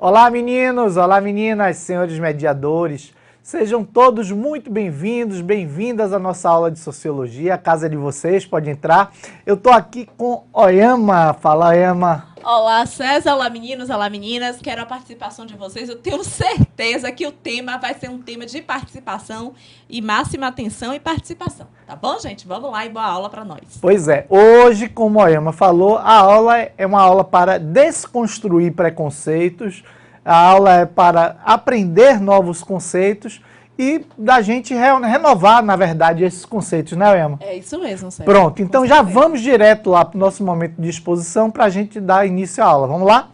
Olá meninos, olá meninas, senhores mediadores, sejam todos muito bem-vindos, bem-vindas à nossa aula de Sociologia, a casa é de vocês, pode entrar. Eu tô aqui com Oyama, fala Oyama. Olá César, olá meninos, olá meninas, quero a participação de vocês, eu tenho certeza que o tema vai ser um tema de participação e máxima atenção e participação, tá bom gente? Vamos lá e boa aula para nós. Pois é, hoje, como Oyama falou, a aula é uma aula para desconstruir preconceitos, a aula é para aprender novos conceitos e da gente renovar, na verdade, esses conceitos, né, Oyama? É isso mesmo, César. Pronto, então já vamos direto lá para o nosso momento de exposição para a gente dar início à aula. Vamos lá?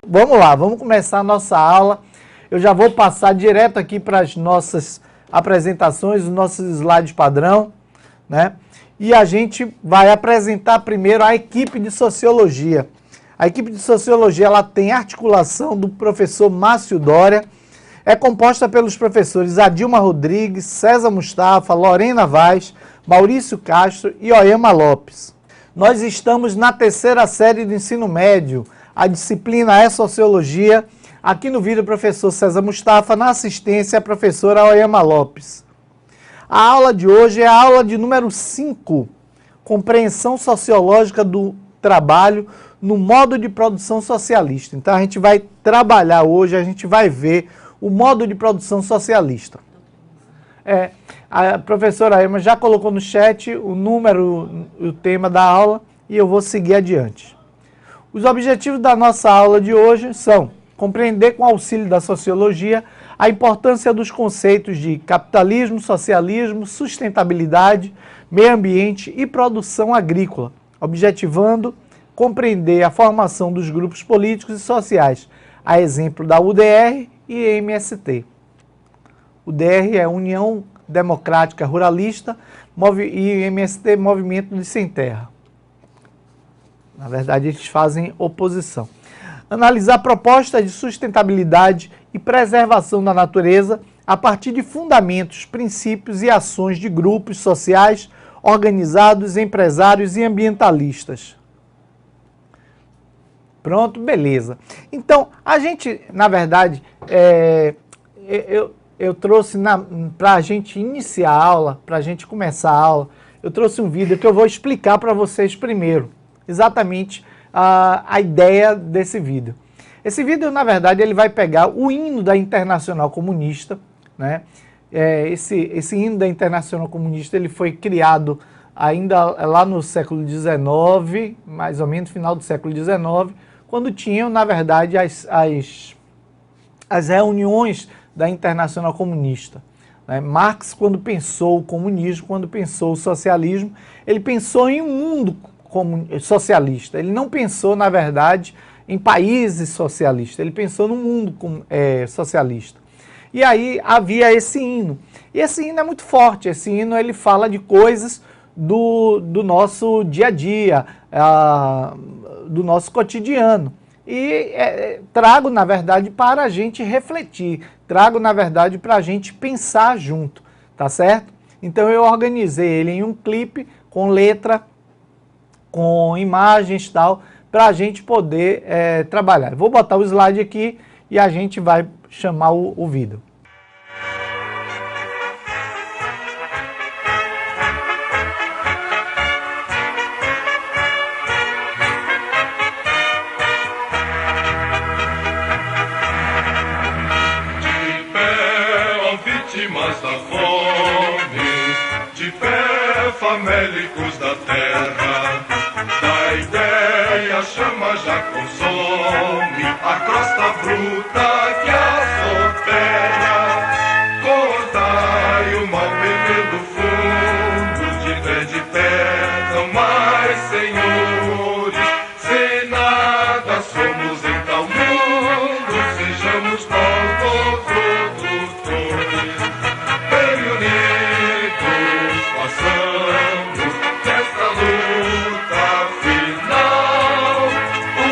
Vamos lá, vamos começar a nossa aula. Eu já vou passar direto aqui para as nossas apresentações, os nossos slides padrão, né? E a gente vai apresentar primeiro a equipe de Sociologia. A equipe de Sociologia ela tem articulação do professor Márcio Dória, é composta pelos professores Adilma Rodrigues, César Mustafa, Lorena Vaz, Maurício Castro e Oyama Lopes. Nós estamos na terceira série do ensino médio, a disciplina é Sociologia, aqui no vídeo o professor César Mustafa, na assistência a professora Oyama Lopes. A aula de hoje é a aula de número 5, Compreensão Sociológica do Trabalho no modo de produção socialista. Então a gente vai trabalhar hoje, a gente vai ver o modo de produção socialista. A professora Emma já colocou no chat o número, o tema da aula e eu vou seguir adiante. Os objetivos da nossa aula de hoje são compreender com auxílio da sociologia a importância dos conceitos de capitalismo, socialismo, sustentabilidade, meio ambiente e produção agrícola, objetivando compreender a formação dos grupos políticos e sociais, a exemplo da UDR e MST. UDR é União Democrática Ruralista e MST Movimento de Sem Terra. Na verdade, eles fazem oposição. Analisar propostas de sustentabilidade e preservação da natureza a partir de fundamentos, princípios e ações de grupos sociais, organizados, empresários e ambientalistas. Pronto, beleza. Então, a gente, na verdade, eu trouxe para a gente iniciar a aula, para a gente começar a aula, eu trouxe um vídeo que eu vou explicar para vocês primeiro, exatamente a ideia desse vídeo. Esse vídeo, na verdade, ele vai pegar o hino da Internacional Comunista, né? Esse hino da Internacional Comunista ele foi criado ainda lá no século XIX, mais ou menos final do século XIX, quando tinham, na verdade, as reuniões da Internacional Comunista. Né? Marx, quando pensou o comunismo, quando pensou o socialismo, ele pensou em um mundo socialista. Ele não pensou, na verdade, em países socialistas, ele pensou no mundo socialista. E aí havia esse hino. E esse hino é muito forte, esse hino ele fala de coisas do nosso dia a dia, do nosso cotidiano. E trago, na verdade, para a gente refletir, trago, na verdade, para a gente pensar junto, tá certo? Então eu organizei ele em um clipe com letra, com imagens e tal, para a gente poder trabalhar. Vou botar o slide aqui e a gente vai chamar o vídeo. De pé, ó vítimas da fome, de pé, famélicos da terra, da ideia a chama já consome a crosta bruta que a soterra. Cortai o mal pelo fundo, de pé, não mais senhores, sem nada somos em tal mundo, sejamos nós produtores, bem unidos, façamos desta luta final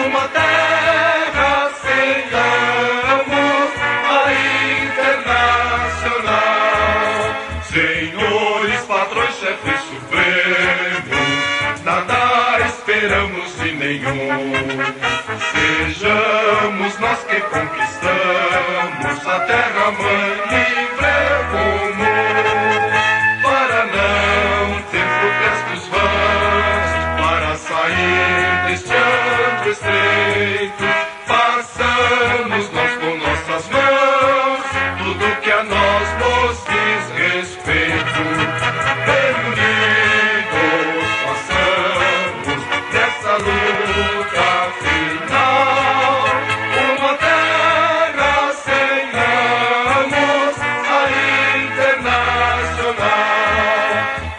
uma terra sem queiramos de nenhum. Sejamos nós que conquistamos a terra-mãe livre comum, para não ter protestos vãs, para sair deste antro estreito. Façamos nós com nossas mãos tudo que a nós nos diz respeito. Bem unidos façamos dessa luta final uma terra sem amos, a internacional.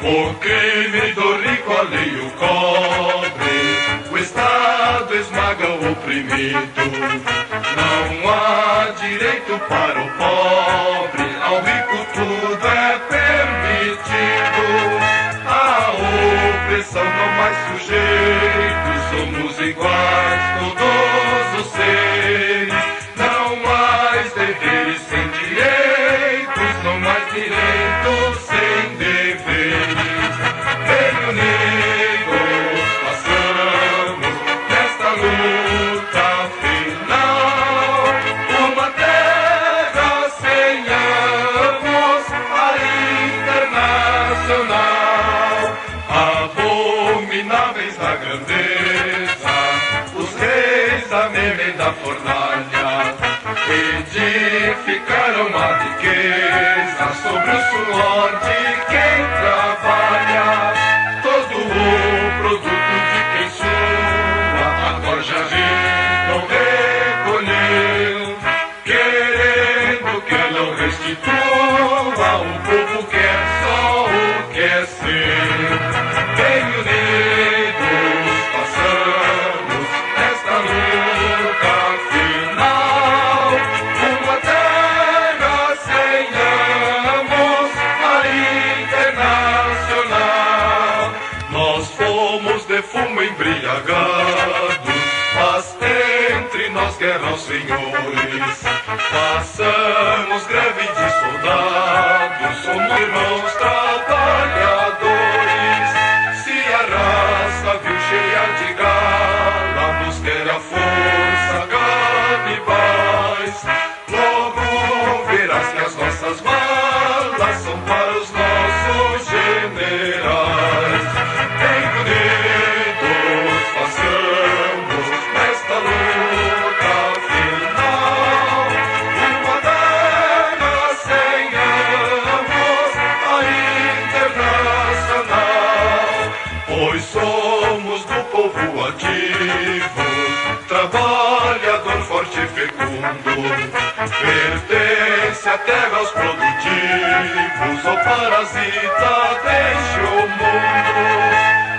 O crime do rico alheio cobre, o Estado esmaga o oprimido. Não há direito para o pobre, ao rico tudo é permitido. A opressão não mais sujeitos, somos iguais todos os seres. Não mais deveres sem direitos, não mais direitos sem deveres. Bem unidos passamos nesta luta final, uma terra sem amos, a internacional. Abomináveis da grandeza, os reis da meme e da fornalha, edificaram a riqueza sobre o suor de quem trabalha. Todo o produto de quem sua a corja não recolheu, querendo que não restitua. O povo quer só o que é seu. Bem unidos passamos esta luta final, uma terra sem amos, a internacional. Nós fomos de fumo embriagados, mas entre nós guerra aos senhores. Façamos greve de soldados, somos irmãos trabalhadores. Se a raça viu cheia de gala, nos quer a força canibais. Logo verás que as nossas balas são para os nossos generais. Bem unidos façamos nesta luta final, uma terra sem amos, a internacional. Pois somos do povo ativo, trabalhador forte e fecundo, pertence a terra aos produtivos, o parasita deixa o mundo.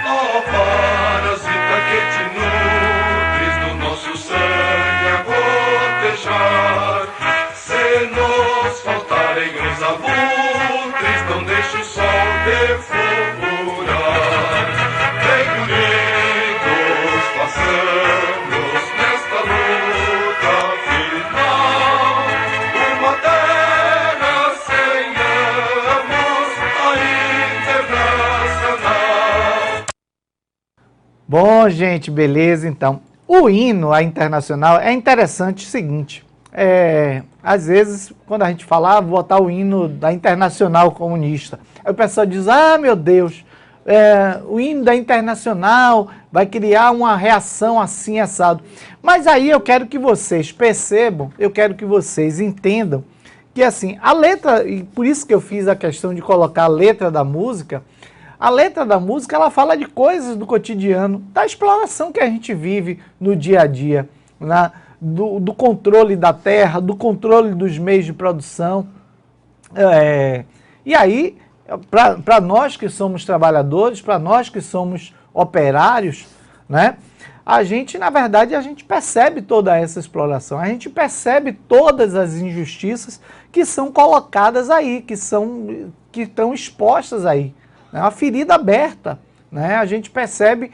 Ó parasita que te nutres do nosso sangue a gotejar, se nos faltarem os abutres, não deixe o sol deflorar. Bem unidos passamos nesta luta final, uma terra sem amos, a internacional. Bom, gente, beleza, então. O hino, a internacional, é interessante o seguinte, às vezes, quando a gente fala, vou botar o hino da Internacional Comunista, aí o pessoal diz, ah, meu Deus, o hino da Internacional vai criar uma reação assim, assado. Mas aí eu quero que vocês percebam, eu quero que vocês entendam que assim, a letra, e por isso que eu fiz a questão de colocar a letra da música ela fala de coisas do cotidiano, da exploração que a gente vive no dia a dia, né? Do controle da terra, do controle dos meios de produção. E aí, para nós que somos trabalhadores, para nós que somos operários, né? A gente, na verdade, a gente percebe toda essa exploração, a gente percebe todas as injustiças que são colocadas aí, que estão expostas aí. É uma ferida aberta, né? A gente percebe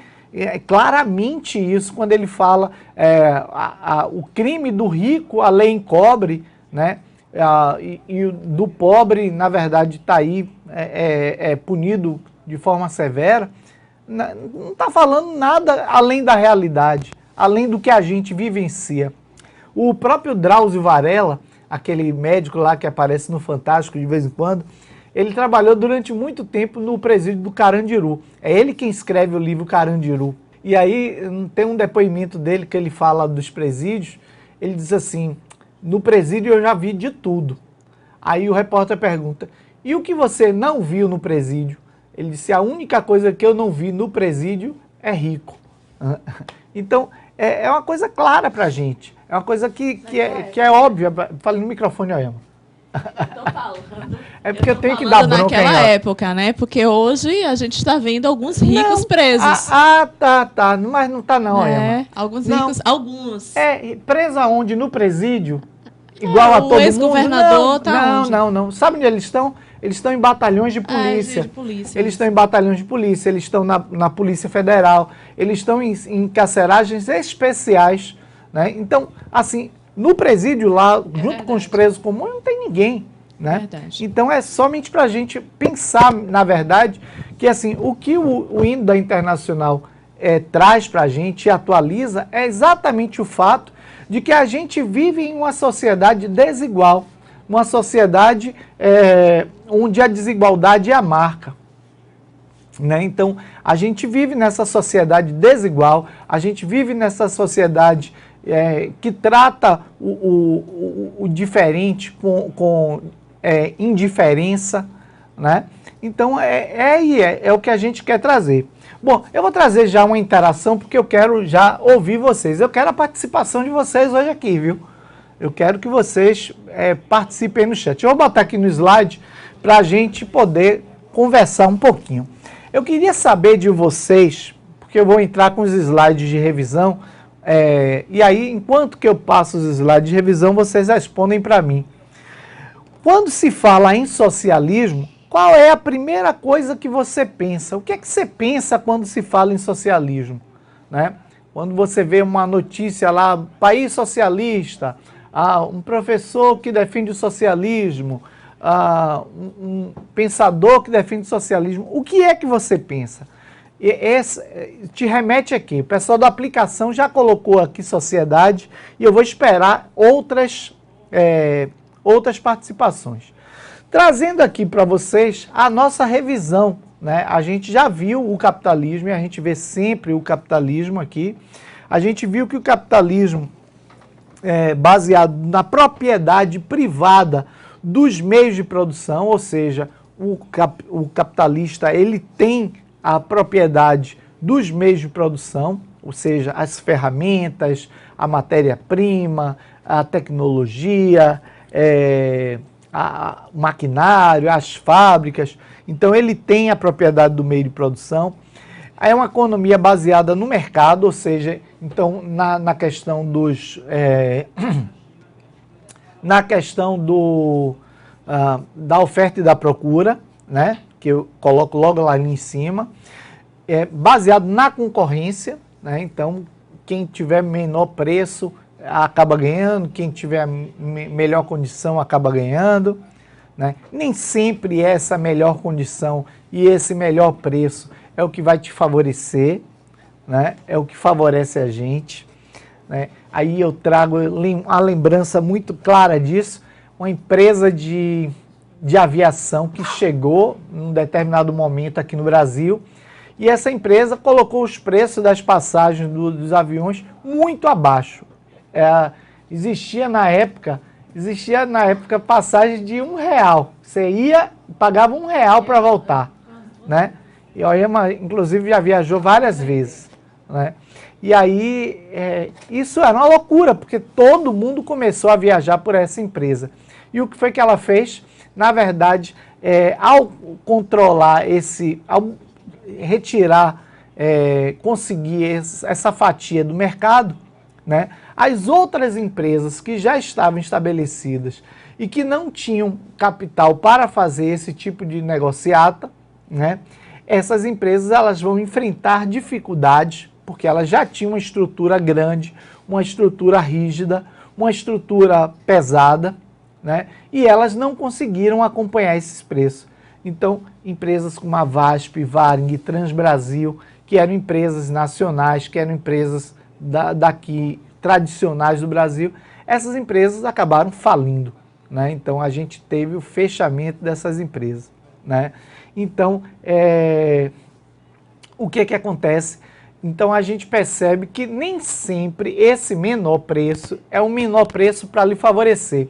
claramente isso quando ele fala o crime do rico, a lei encobre, né? E do pobre, na verdade, está aí punido de forma severa, não está falando nada além da realidade, além do que a gente vivencia. O próprio Drauzio Varela, aquele médico lá que aparece no Fantástico de vez em quando, ele trabalhou durante muito tempo no presídio do Carandiru. É ele quem escreve o livro Carandiru. E aí tem um depoimento dele que ele fala dos presídios, ele diz assim, no presídio eu já vi de tudo. Aí o repórter pergunta, e o que você não viu no presídio? Ele disse, a única coisa que eu não vi no presídio é rico. Então, é uma coisa clara pra gente. É uma coisa que é óbvia. Fala no microfone, Emma. Tô falando. É porque eu tenho que dar bronca naquela época, né? Porque hoje a gente está vendo alguns ricos presos. Tá. Mas não tá não, Emma. Alguns ricos, alguns. Preso aonde? No presídio? Igual a todo mundo? O ex-governador tá onde? Não. Sabe onde eles estão? Eles estão em batalhões de polícia. De polícia. Eles estão em batalhões de polícia, eles estão na Polícia Federal, eles estão em carceragens especiais, né? Então, assim, no presídio lá, junto com os presos comuns, não tem ninguém, né? Verdade. Então, é somente para a gente pensar, na verdade, que assim, o que o hino da Internacional traz para a gente e atualiza é exatamente o fato de que a gente vive em uma sociedade desigual, uma sociedade onde a desigualdade é a marca. Né? Então, a gente vive nessa sociedade desigual, a gente vive nessa sociedade que trata o diferente com indiferença. Né? Então, é o que a gente quer trazer. Bom, eu vou trazer já uma interação, porque eu quero já ouvir vocês. Eu quero a participação de vocês hoje aqui, viu? Eu quero que vocês participem no chat. Eu vou botar aqui no slide para a gente poder conversar um pouquinho. Eu queria saber de vocês, porque eu vou entrar com os slides de revisão, e aí, enquanto que eu passo os slides de revisão, vocês respondem para mim. Quando se fala em socialismo, qual é a primeira coisa que você pensa? O que é que você pensa quando se fala em socialismo? Né? Quando você vê uma notícia lá, país socialista, um professor que defende o socialismo, um pensador que defende o socialismo, o que é que você pensa? Te remete aqui, o pessoal da aplicação já colocou aqui sociedade e eu vou esperar outras participações. Trazendo aqui para vocês a nossa revisão, né? A gente já viu o capitalismo e a gente vê sempre o capitalismo aqui. A gente viu que o capitalismo baseado na propriedade privada dos meios de produção, ou seja, o capitalista ele tem a propriedade dos meios de produção, ou seja, as ferramentas, a matéria-prima, a tecnologia, o maquinário, as fábricas. Então ele tem a propriedade do meio de produção. É uma economia baseada no mercado, ou seja, então na questão da oferta e da procura, né, que eu coloco logo lá em cima, baseado na concorrência, né, então quem tiver menor preço acaba ganhando, quem tiver melhor condição acaba ganhando. Né? Nem sempre essa melhor condição e esse melhor preço é o que vai te favorecer, né? É o que favorece a gente. Né? Aí eu trago uma lembrança muito clara disso, uma empresa de aviação que chegou num determinado momento aqui no Brasil, e essa empresa colocou os preços das passagens dos aviões muito abaixo. Existia na época passagem de R$1. Você ia e pagava R$1 para voltar. Né? E a Emma, inclusive, já viajou várias vezes. Né? E aí, isso era uma loucura, porque todo mundo começou a viajar por essa empresa. E o que foi que ela fez? Na verdade, ao controlar ao retirar, conseguir essa fatia do mercado, né? As outras empresas que já estavam estabelecidas e que não tinham capital para fazer esse tipo de negociata, né? Essas empresas elas vão enfrentar dificuldades, porque elas já tinham uma estrutura grande, uma estrutura rígida, uma estrutura pesada, né? E elas não conseguiram acompanhar esses preços. Então, empresas como a VASP, Varig, Transbrasil, que eram empresas nacionais, que eram empresas daqui tradicionais do Brasil, essas empresas acabaram falindo, né? Então a gente teve o fechamento dessas empresas, né? Então, o que acontece? Então a gente percebe que nem sempre esse menor preço é um menor preço para lhe favorecer.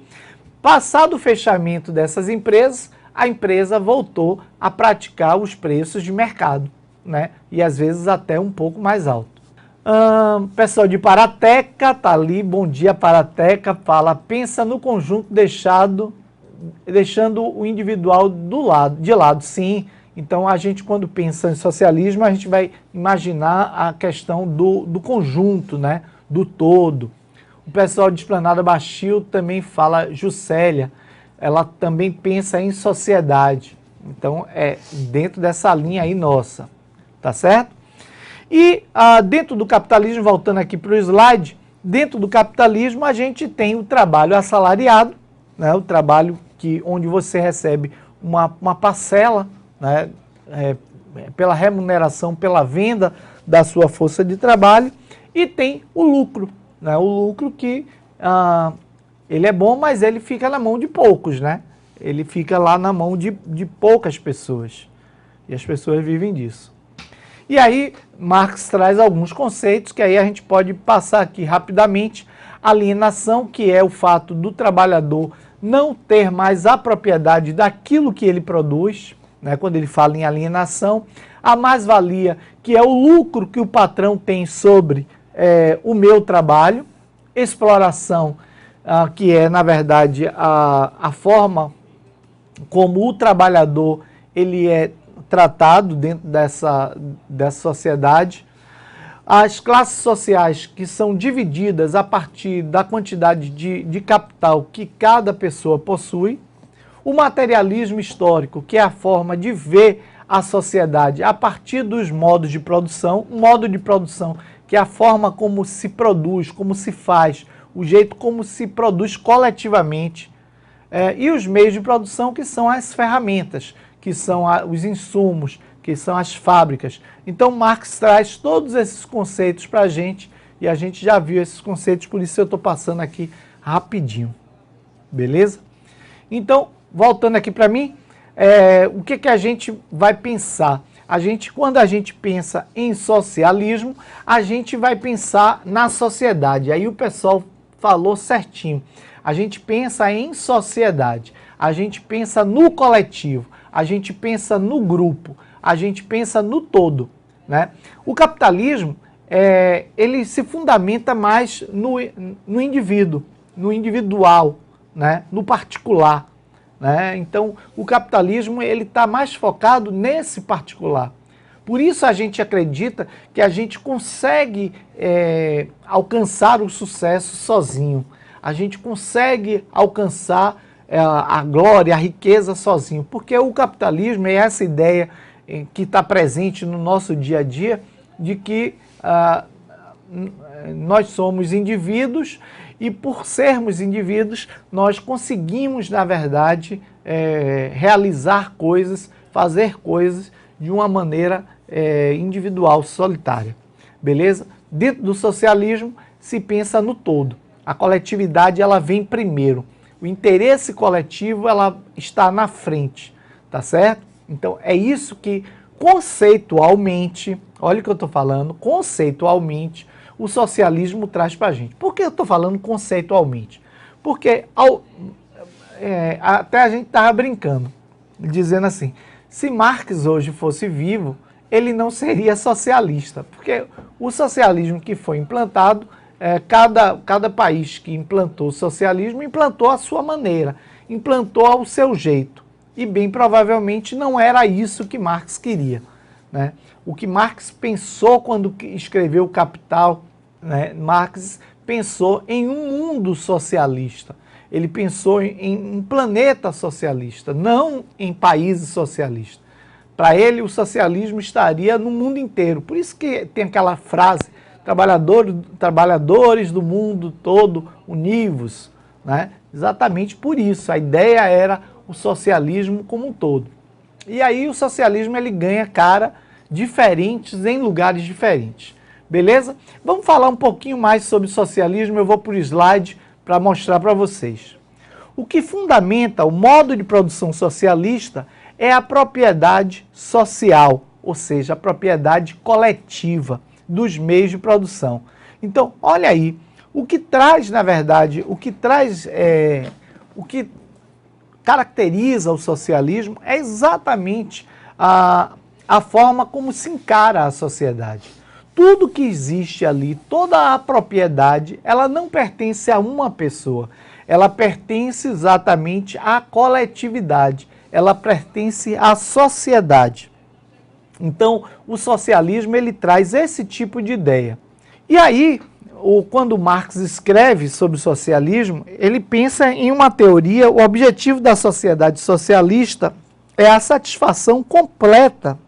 Passado o fechamento dessas empresas, a empresa voltou a praticar os preços de mercado, né? E às vezes até um pouco mais alto. Pessoal de Parateca tá ali, bom dia Parateca, fala, pensa no conjunto deixando o individual de lado, sim. Então a gente quando pensa em socialismo, a gente vai imaginar a questão do conjunto, né? Do todo. O pessoal de Esplanada Baixio também fala, Juscelia, ela também pensa em sociedade. Então é dentro dessa linha aí nossa, tá certo? E dentro do capitalismo, voltando aqui para o slide, dentro do capitalismo a gente tem o trabalho assalariado, né, o trabalho onde você recebe uma parcela, né, pela remuneração, pela venda da sua força de trabalho, e tem o lucro, né, o lucro que ele é bom, mas ele fica na mão de poucos, né? Ele fica lá na mão de poucas pessoas, e as pessoas vivem disso. E aí, Marx traz alguns conceitos que aí a gente pode passar aqui rapidamente. Alienação, que é o fato do trabalhador não ter mais a propriedade daquilo que ele produz, né, quando ele fala em alienação. A mais-valia, que é o lucro que o patrão tem sobre o meu trabalho. Exploração, que é, na verdade, a forma como o trabalhador ele é tratado dentro dessa sociedade. As classes sociais que são divididas a partir da quantidade de capital que cada pessoa possui. O materialismo histórico, que é a forma de ver a sociedade a partir dos modos de produção. O modo de produção, que é a forma como se produz, como se faz, o jeito como se produz coletivamente. E os meios de produção, que são as ferramentas, que são os insumos, que são as fábricas. Então Marx traz todos esses conceitos para a gente, e a gente já viu esses conceitos, por isso eu estou passando aqui rapidinho. Beleza? Então, voltando aqui para mim, o que a gente vai pensar? Quando a gente pensa em socialismo, a gente vai pensar na sociedade. Aí o pessoal falou certinho. A gente pensa em sociedade, a gente pensa no coletivo, a gente pensa no grupo, a gente pensa no todo, né? O capitalismo, ele se fundamenta mais no indivíduo, no individual, né? No particular, né? Então, o capitalismo ele está mais focado nesse particular. Por isso a gente acredita que a gente consegue alcançar o sucesso sozinho. A gente consegue alcançar a glória, a riqueza sozinho, porque o capitalismo é essa ideia que está presente no nosso dia a dia, de que nós somos indivíduos e por sermos indivíduos, nós conseguimos, na verdade, realizar coisas, fazer coisas de uma maneira individual, solitária. Beleza? Dentro do socialismo, se pensa no todo. A coletividade ela vem primeiro. O interesse coletivo ela está na frente, tá certo? Então é isso que conceitualmente, olha o que eu estou falando, conceitualmente o socialismo traz para a gente. Por que eu estou falando conceitualmente? Porque até a gente estava brincando, dizendo assim, se Marx hoje fosse vivo, ele não seria socialista, porque o socialismo que foi implantado, cada país que implantou o socialismo implantou à sua maneira, implantou ao seu jeito. E bem provavelmente não era isso que Marx queria, né? O que Marx pensou quando escreveu o Capital, né? Marx pensou em um mundo socialista. Ele pensou em um planeta socialista, não em países socialistas. Para ele, o socialismo estaria no mundo inteiro. Por isso que tem aquela frase, trabalhadores do mundo todo univos, né? Exatamente por isso. A ideia era o socialismo como um todo. E aí o socialismo ele ganha cara diferentes em lugares diferentes. Beleza? Vamos falar um pouquinho mais sobre socialismo, eu vou para o slide para mostrar para vocês. O que fundamenta o modo de produção socialista é a propriedade social, ou seja, a propriedade coletiva dos meios de produção. Então, olha aí, o que traz, na verdade, o que caracteriza o socialismo é exatamente a forma como se encara a sociedade. Tudo que existe ali, toda a propriedade, ela não pertence a uma pessoa, ela pertence exatamente à coletividade, ela pertence à sociedade. Então, o socialismo, ele traz esse tipo de ideia. E aí, quando Marx escreve sobre o socialismo, ele pensa em uma teoria, o objetivo da sociedade socialista é a satisfação completa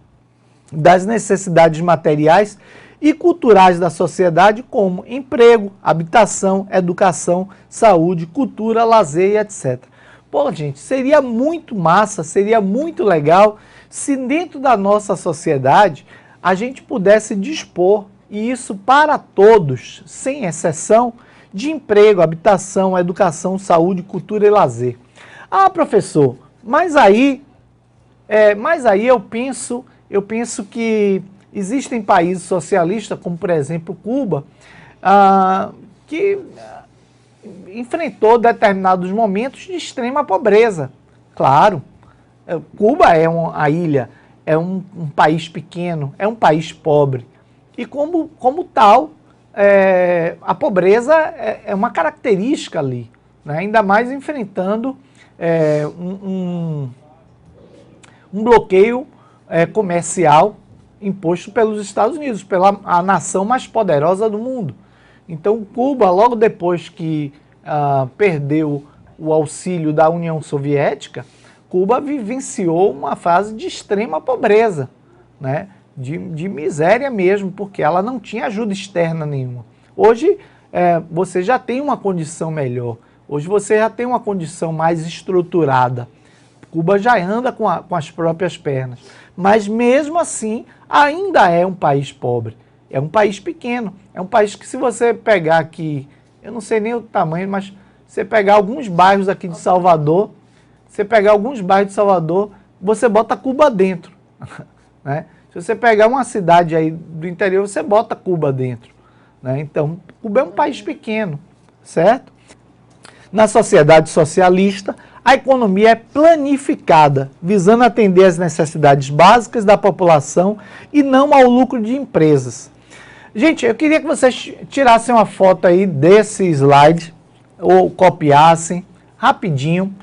das necessidades materiais e culturais da sociedade, como emprego, habitação, educação, saúde, cultura, lazer, etc. Pô, gente, seria muito massa, seria muito legal se dentro da nossa sociedade a gente pudesse dispor, e isso para todos, sem exceção, de emprego, habitação, educação, saúde, cultura e lazer. Ah, professor, mas aí eu penso que existem países socialistas, como por exemplo Cuba, que enfrentou determinados momentos de extrema pobreza. Claro, Cuba é uma ilha, é um país pequeno, é um país pobre. E como tal, a pobreza é uma característica ali, né? Ainda mais enfrentando um bloqueio comercial imposto pelos Estados Unidos, pela a nação mais poderosa do mundo. Então, Cuba, logo depois que perdeu o auxílio da União Soviética, Cuba vivenciou uma fase de extrema pobreza, né? De miséria mesmo, porque ela não tinha ajuda externa nenhuma. Hoje, você já tem uma condição melhor. Hoje você já tem uma condição mais estruturada. Cuba já anda com as próprias pernas. Mas mesmo assim, ainda é um país pobre. É um país pequeno. É um país que, se você pegar aqui, eu não sei nem o tamanho, mas você pegar alguns bairros aqui de Salvador, você bota Cuba dentro, né? Se você pegar uma cidade aí do interior, você bota Cuba dentro, né? Então, Cuba é um país pequeno, certo? Na sociedade socialista, a economia é planificada, visando atender às necessidades básicas da população e não ao lucro de empresas. Gente, eu queria que vocês tirassem uma foto aí desse slide, ou copiassem rapidinho,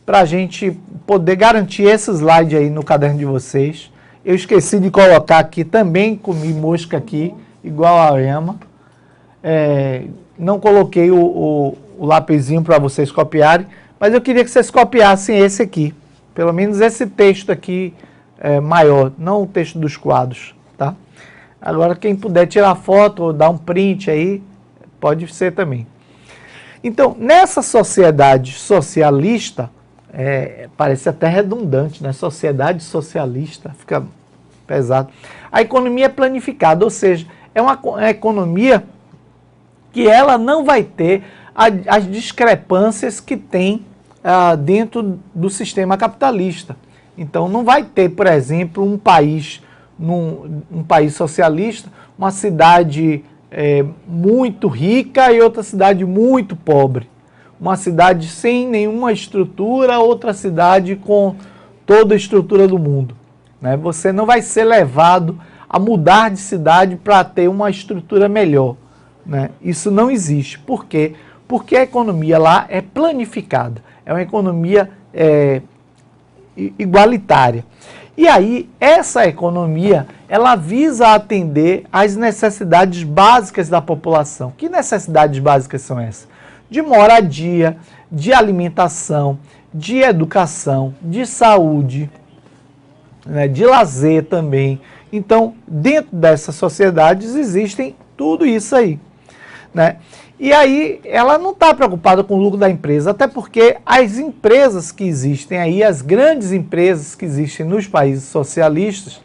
para a gente poder garantir esse slide aí no caderno de vocês. Eu esqueci de colocar aqui, também comi mosca aqui, igual a Emma. Não coloquei o lapisinho para vocês copiarem, mas eu queria que vocês copiassem esse aqui. Pelo menos esse texto aqui maior, não o texto dos quadros, tá? Agora, quem puder tirar foto ou dar um print aí, pode ser também. Então, nessa sociedade socialista, parece até redundante, né? Sociedade socialista, fica pesado. A economia é planificada, ou seja, é uma economia que ela não vai ter as discrepâncias que tem dentro do sistema capitalista. Então, não vai ter, por exemplo, um país socialista, uma cidade muito rica e outra cidade muito pobre. Uma cidade sem nenhuma estrutura, outra cidade com toda a estrutura do mundo, né? Você não vai ser levado a mudar de cidade para ter uma estrutura melhor, né? Isso não existe. Por quê? Porque a economia lá é planificada, é uma economia igualitária. E aí, essa economia, ela visa atender às necessidades básicas da população. Que necessidades básicas são essas? De moradia, de alimentação, de educação, de saúde, né, de lazer também. Então, dentro dessas sociedades existem tudo isso aí, né? E aí, ela não está preocupada com o lucro da empresa, até porque as empresas que existem aí, as grandes empresas que existem nos países socialistas,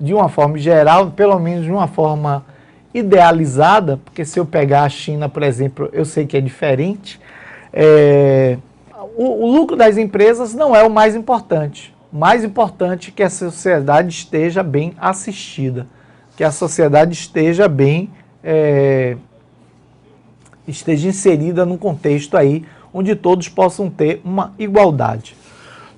de uma forma geral, pelo menos de uma forma idealizada, porque se eu pegar a China, por exemplo, eu sei que é diferente, o lucro das empresas não é o mais importante. O mais importante é que a sociedade esteja bem assistida, que a sociedade esteja bem, esteja inserida num contexto aí onde todos possam ter uma igualdade.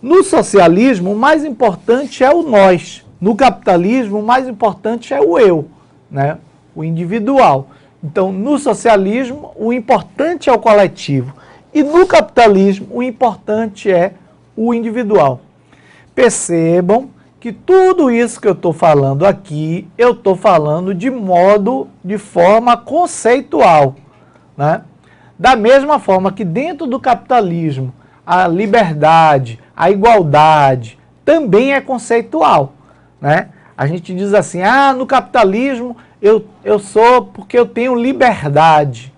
No socialismo, o mais importante é o nós. No capitalismo, o mais importante é o eu, né? O individual. Então, no socialismo, o importante é o coletivo. E no capitalismo, o importante é o individual. Percebam que tudo isso que eu estou falando aqui, eu estou falando de forma conceitual, né? Da mesma forma que dentro do capitalismo, a liberdade, a igualdade também é conceitual, né? A gente diz assim, no capitalismo eu sou porque eu tenho liberdade,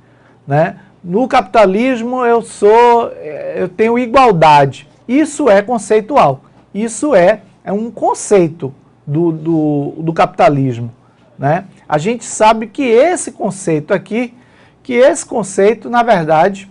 né? No capitalismo eu tenho igualdade. Isso é conceitual. Isso é um conceito do capitalismo, né? A gente sabe que esse conceito aqui, na verdade,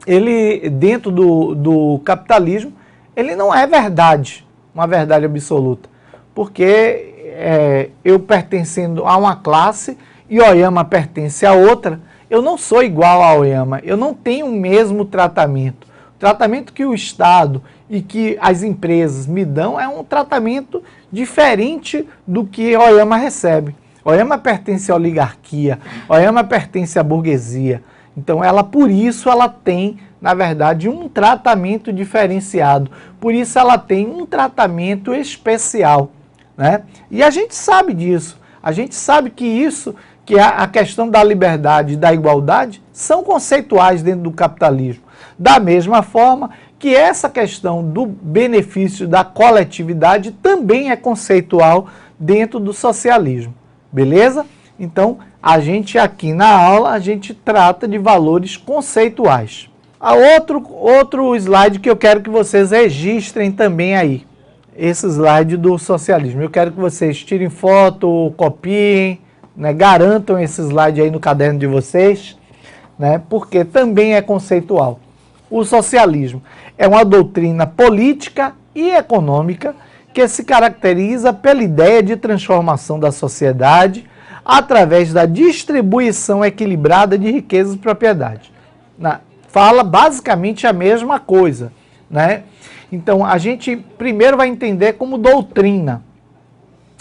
ele dentro do capitalismo, ele não é verdade, uma verdade absoluta. Porque eu pertencendo a uma classe e Oyama pertence a outra, eu não sou igual a Oyama, eu não tenho o mesmo tratamento. O tratamento que o Estado e que as empresas me dão é um tratamento diferente do que Oyama recebe. Oyama pertence à oligarquia, Oyama pertence à burguesia. Então, por isso ela tem, na verdade, um tratamento diferenciado. Por isso ela tem um tratamento especial, né? E a gente sabe disso. A gente sabe que a questão da liberdade e da igualdade são conceituais dentro do capitalismo. Da mesma forma que essa questão do benefício da coletividade também é conceitual dentro do socialismo. Beleza? Então, a gente aqui na aula, a gente trata de valores conceituais. Outro slide que eu quero que vocês registrem também aí. Esse slide do socialismo. Eu quero que vocês tirem foto, copiem, né, garantam esse slide aí no caderno de vocês, né, porque também é conceitual. O socialismo é uma doutrina política e econômica que se caracteriza pela ideia de transformação da sociedade através da distribuição equilibrada de riquezas e propriedade. Fala basicamente a mesma coisa, né? Então, a gente primeiro vai entender como doutrina.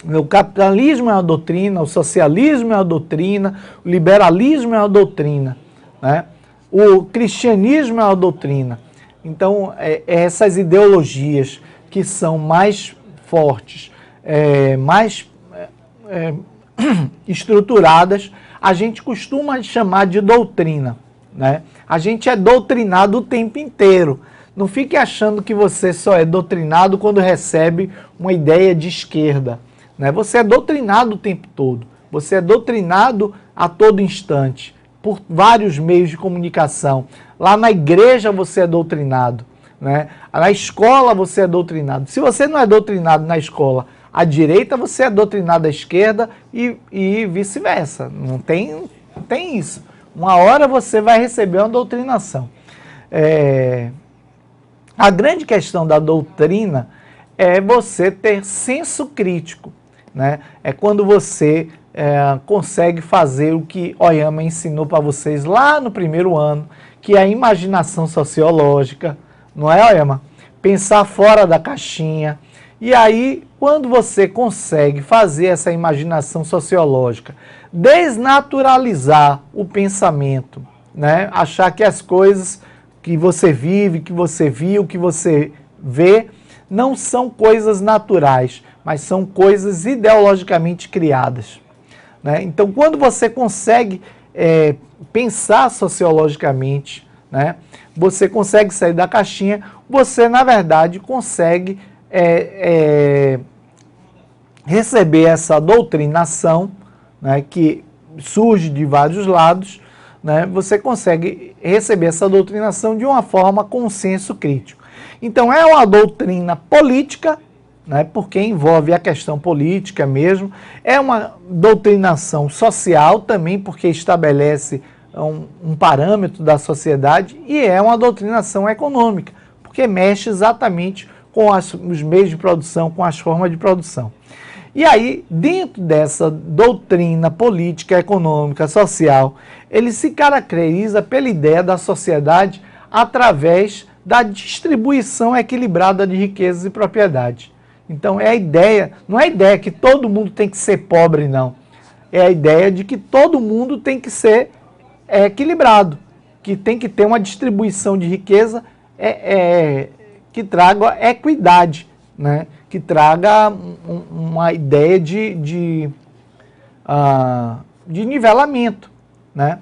O capitalismo é uma doutrina, o socialismo é uma doutrina, o liberalismo é uma doutrina, né? O cristianismo é uma doutrina. Então, essas ideologias que são mais fortes, mais estruturadas, a gente costuma chamar de doutrina, né? A gente é doutrinado o tempo inteiro. Não fique achando que você só é doutrinado quando recebe uma ideia de esquerda, né? Você é doutrinado o tempo todo. Você é doutrinado a todo instante, por vários meios de comunicação. Lá na igreja você é doutrinado, né? Na escola você é doutrinado. Se você não é doutrinado na escola à direita, você é doutrinado à esquerda e vice-versa. Não tem isso. Uma hora você vai receber uma doutrinação. A grande questão da doutrina é você ter senso crítico, né? É quando você consegue fazer o que Oyama ensinou para vocês lá no primeiro ano, que é a imaginação sociológica, não é, Oyama? Pensar fora da caixinha. E aí, quando você consegue fazer essa imaginação sociológica, desnaturalizar o pensamento, né? Achar que as coisas que você vive, que você viu, que você vê, não são coisas naturais, mas são coisas ideologicamente criadas, né? Então, quando você consegue pensar sociologicamente, né? Você consegue sair da caixinha, você, na verdade, consegue receber essa doutrinação, né, que surge de vários lados, né? Você consegue receber essa doutrinação de uma forma com senso crítico. Então, é uma doutrina política né, porque envolve a questão política mesmo, é uma doutrinação social também, porque estabelece um parâmetro da sociedade, e é uma doutrinação econômica, porque mexe exatamente com os meios de produção, com as formas de produção. E aí, dentro dessa doutrina política, econômica, social, ele se caracteriza pela ideia da sociedade através da distribuição equilibrada de riquezas e propriedades. Então, é a ideia, não é a ideia que todo mundo tem que ser pobre, não. É a ideia de que todo mundo tem que ser equilibrado, que tem que ter uma distribuição de riqueza que traga equidade, né? Que traga uma ideia de nivelamento, né?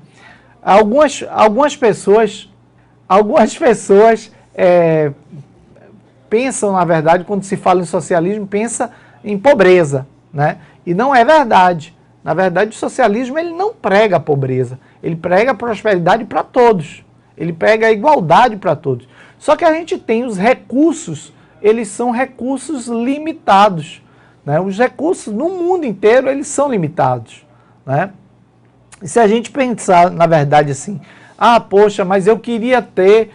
Algumas pessoas pensam, na verdade, quando se fala em socialismo, pensa em pobreza, né? E não é verdade. Na verdade, o socialismo ele não prega a pobreza, ele prega a prosperidade para todos, ele prega a igualdade para todos. Só que a gente tem os recursos, eles são recursos limitados, né? Os recursos no mundo inteiro, eles são limitados, né? E se a gente pensar, na verdade, assim, poxa, mas eu queria ter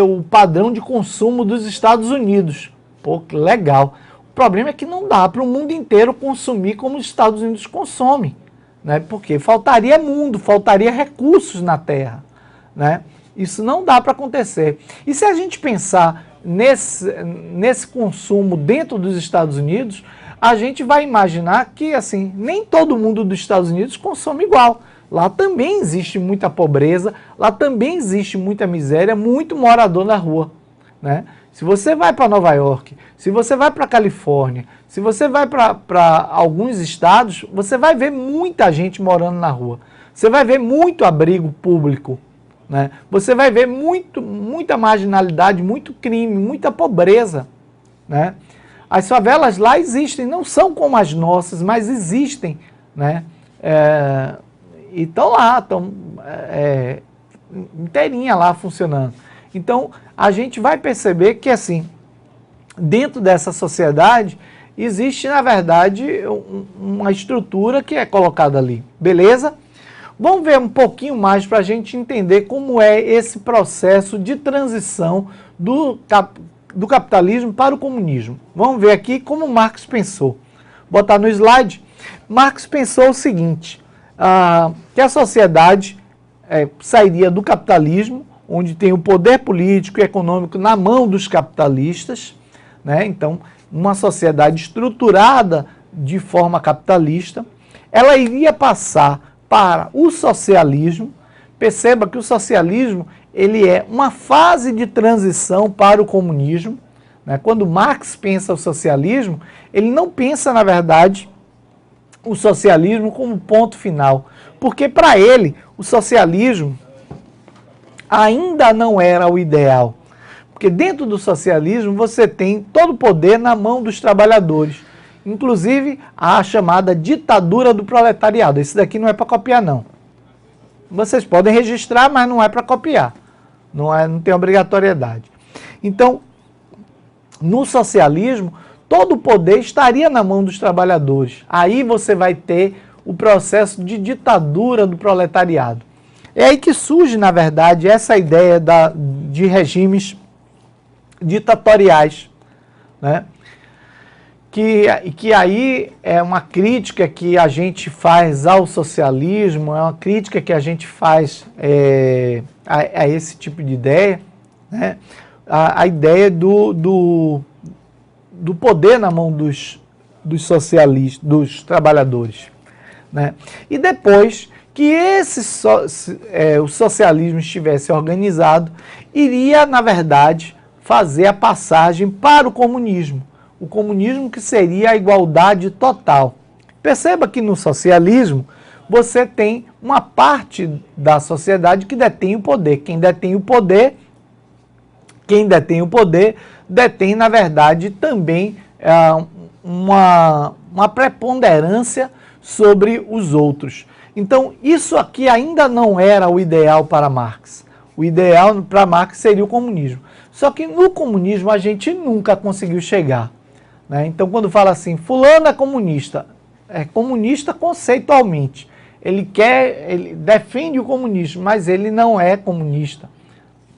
o padrão de consumo dos Estados Unidos. Pô, que legal. O problema é que não dá para o mundo inteiro consumir como os Estados Unidos consomem, né? Porque faltaria mundo, faltaria recursos na Terra, né? Isso não dá para acontecer. E se a gente pensar nesse consumo dentro dos Estados Unidos, a gente vai imaginar que assim, nem todo mundo dos Estados Unidos consome igual. Lá também existe muita pobreza, lá também existe muita miséria, muito morador na rua, né? Se você vai para Nova York, se você vai para Califórnia, se você vai para alguns estados, você vai ver muita gente morando na rua. Você vai ver muito abrigo público, né? Você vai ver muita marginalidade, muito crime, muita pobreza, né? As favelas lá existem, não são como as nossas, mas existem, né? E estão lá, estão inteirinha lá funcionando. Então, a gente vai perceber que, assim, dentro dessa sociedade, existe, na verdade, uma estrutura que é colocada ali. Beleza? Vamos ver um pouquinho mais para a gente entender como é esse processo de transição do capitalismo para o comunismo. Vamos ver aqui como Marx pensou. Vou botar no slide. Marx pensou o seguinte, que a sociedade sairia do capitalismo, onde tem o poder político e econômico na mão dos capitalistas, né? Então, uma sociedade estruturada de forma capitalista, ela iria passar para o socialismo. Perceba que o socialismo ele é uma fase de transição para o comunismo, né? Quando Marx pensa o socialismo, ele não pensa, na verdade, o socialismo como ponto final, porque para ele o socialismo ainda não era o ideal, porque dentro do socialismo você tem todo o poder na mão dos trabalhadores, inclusive a chamada ditadura do proletariado. Esse daqui não é para copiar, não. Vocês podem registrar, mas não é para copiar, não tem obrigatoriedade. Então, no socialismo, todo o poder estaria na mão dos trabalhadores. Aí você vai ter o processo de ditadura do proletariado. É aí que surge, na verdade, essa ideia de regimes ditatoriais, né? Que aí é uma crítica que a gente faz ao socialismo, é uma crítica que a gente faz a esse tipo de ideia, né? A ideia do poder na mão dos socialistas, dos trabalhadores, né? E depois que o socialismo estivesse organizado, iria, na verdade, fazer a passagem para o comunismo. O comunismo que seria a igualdade total. Perceba que no socialismo você tem uma parte da sociedade que detém o poder. Quem detém o poder, detém, na verdade, também uma preponderância sobre os outros. Então, isso aqui ainda não era o ideal para Marx. O ideal para Marx seria o comunismo. Só que no comunismo a gente nunca conseguiu chegar. né? Então, quando fala assim, fulano é comunista conceitualmente. Ele defende o comunismo, mas ele não é comunista.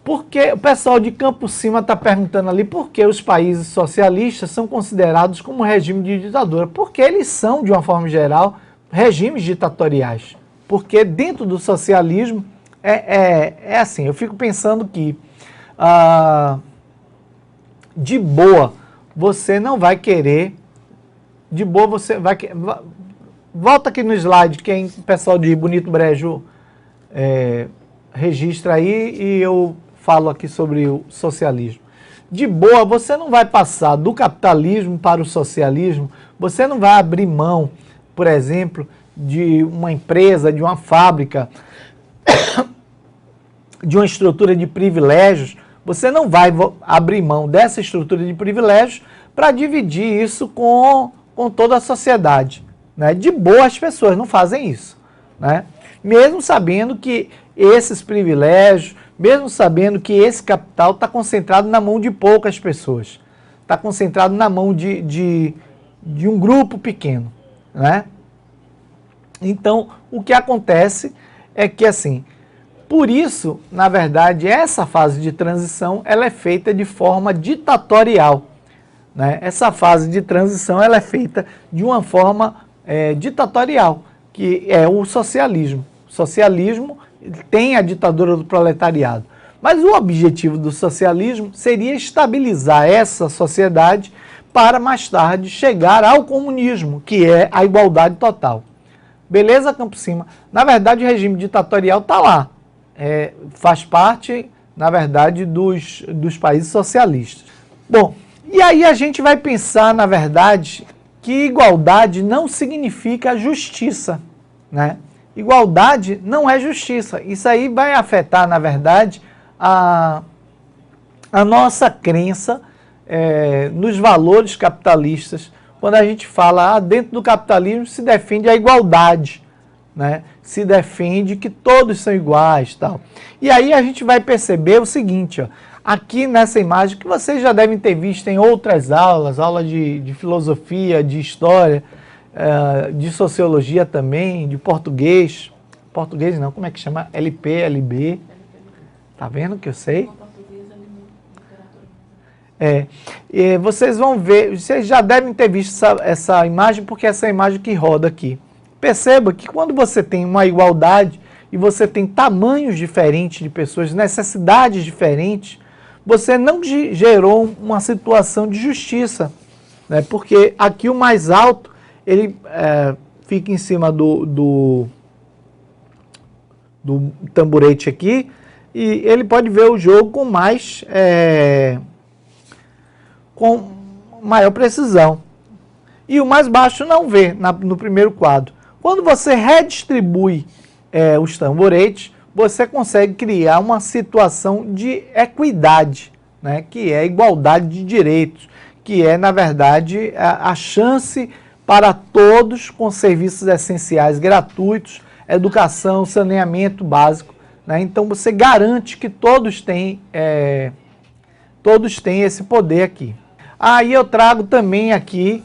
Porque o pessoal de Campo Cima está perguntando ali por que os países socialistas são considerados como regime de ditadura. Porque eles são, de uma forma geral, regimes ditatoriais. Porque dentro do socialismo é assim, eu fico pensando que de boa você não vai querer, de boa você vai querer, volta aqui no slide, quem o pessoal de Bonito Brejo registra aí e eu falo aqui sobre o socialismo. De boa, você não vai passar do capitalismo para o socialismo, você não vai abrir mão, por exemplo, de uma empresa, de uma fábrica, de uma estrutura de privilégios, você não vai abrir mão dessa estrutura de privilégios para dividir isso com toda a sociedade, né? De boa, as pessoas não fazem isso, né? Mesmo sabendo que esses privilégios, mesmo sabendo que esse capital está concentrado na mão de poucas pessoas, está concentrado na mão de um grupo pequeno, né? Então, o que acontece é que, assim, por isso, na verdade, essa fase de transição ela é feita de forma ditatorial, né? Essa fase de transição ela é feita de uma forma ditatorial, que é o socialismo. O socialismo tem a ditadura do proletariado. Mas o objetivo do socialismo seria estabilizar essa sociedade para mais tarde chegar ao comunismo, que é a igualdade total. Beleza, Campo Cima? Na verdade, o regime ditatorial está lá. Faz parte, na verdade, dos países socialistas. Bom, e aí a gente vai pensar, na verdade, que igualdade não significa justiça, né? Igualdade não é justiça. Isso aí vai afetar, na verdade, a nossa crença nos valores capitalistas. Quando a gente fala, dentro do capitalismo se defende a igualdade, né? Se defende que todos são iguais, tal. E aí a gente vai perceber o seguinte, ó, aqui nessa imagem, que vocês já devem ter visto em outras aulas, aulas de filosofia, de história, de sociologia também, de português. Português não, como é que chama? LP, LB. Tá vendo que eu sei? Vocês vão ver, vocês já devem ter visto essa imagem, porque essa é a imagem que roda aqui. Perceba que quando você tem uma igualdade e você tem tamanhos diferentes de pessoas, necessidades diferentes, você não gerou uma situação de justiça, né? Porque aqui o mais alto, ele fica em cima do tamborete aqui, e ele pode ver o jogo com maior precisão. E o mais baixo não vê no primeiro quadro. Quando você redistribui os tamboretes, você consegue criar uma situação de equidade, né? Que é igualdade de direitos, que é, na verdade, a chance para todos com serviços essenciais gratuitos, educação, saneamento básico, né? Então você garante que todos têm esse poder aqui. Aí eu trago também aqui